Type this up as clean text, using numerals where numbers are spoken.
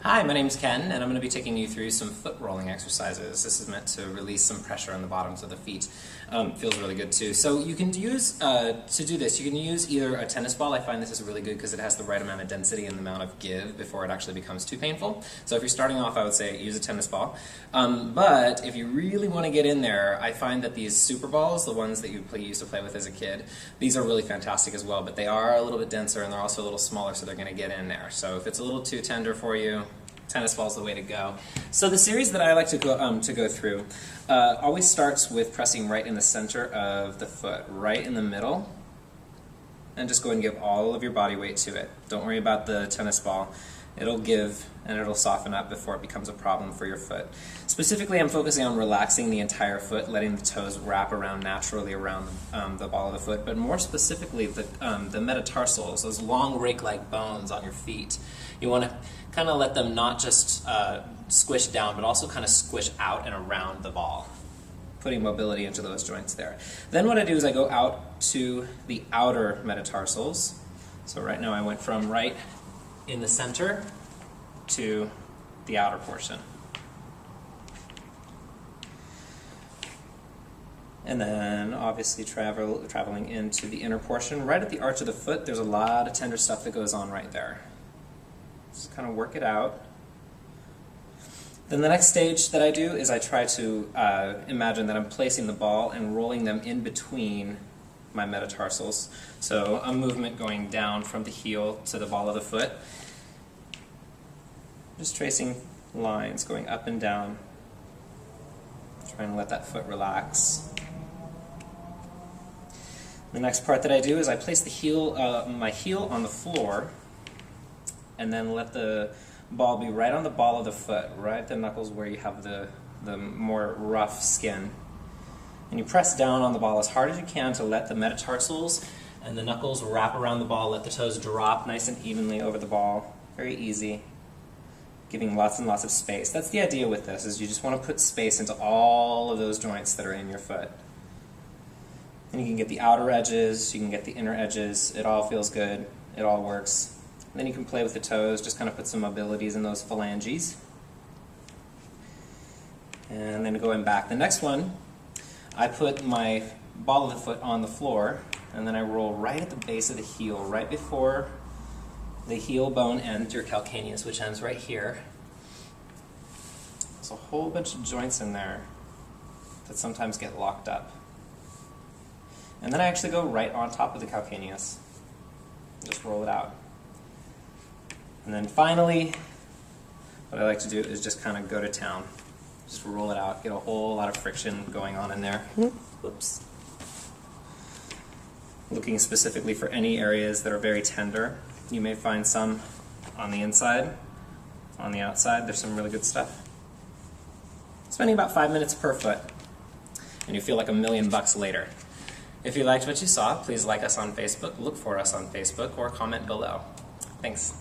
Hi, my name is Ken, and I'm going to be taking you through some foot rolling exercises. This is meant to release some pressure on the bottoms of the feet. Feels really good too. So you can use, to do this, you can use either a tennis ball. I find this is really good because it has the right amount of density and the amount of give before it actually becomes too painful. So if you're starting off, I would say use a tennis ball. But if you really want to get in there, I find that these super balls, the ones that you used to play with as a kid, these are really fantastic as well, but they are a little bit denser and they're also a little smaller, so they're going to get in there. So if it's a little too tender for you, tennis ball's the way to go. So the series that I like to go through always starts with pressing right in the center of the foot, right in the middle, and just go ahead and give all of your body weight to it. Don't worry about the tennis ball. It'll give and it'll soften up before it becomes a problem for your foot. Specifically, I'm focusing on relaxing the entire foot, letting the toes wrap around naturally around the ball of the foot, but more specifically the metatarsals, those long rake-like bones on your feet. You want to kind of let them not just squish down, but also kind of squish out and around the ball, putting mobility into those joints there. Then what I do is I go out to the outer metatarsals. So right now I went from right in the center to the outer portion. And then obviously traveling into the inner portion. Right at the arch of the foot, there's a lot of tender stuff that goes on right there. Just kind of work it out. Then the next stage that I do is I try to imagine that I'm placing the ball and rolling them in between my metatarsals. So a movement going down from the heel to the ball of the foot. Just tracing lines going up and down, trying to let that foot relax. The next part that I do is I place the heel, my heel on the floor, and then let the ball be right on the ball of the foot, right at the knuckles where you have the more rough skin. And you press down on the ball as hard as you can to let the metatarsals and the knuckles wrap around the ball, let the toes drop nice and evenly over the ball. Very easy, giving lots and lots of space. That's the idea with this, is you just want to put space into all of those joints that are in your foot. And you can get the outer edges, you can get the inner edges, it all feels good, it all works. And then you can play with the toes, just kind of put some mobilities in those phalanges. And then going back. The next one, I put my ball of the foot on the floor, and then I roll right at the base of the heel, right before the heel bone ends, your calcaneus, which ends right here. There's a whole bunch of joints in there that sometimes get locked up. And then I actually go right on top of the calcaneus. Just roll it out. And then finally, what I like to do is just kind of go to town. Just roll it out, get a whole lot of friction going on in there. Whoops. Looking specifically for any areas that are very tender. You may find some on the inside, on the outside. There's some really good stuff. Spending about 5 minutes per foot, and you feel like $1,000,000 later. If you liked what you saw, please like us on Facebook, look for us on Facebook, or comment below. Thanks.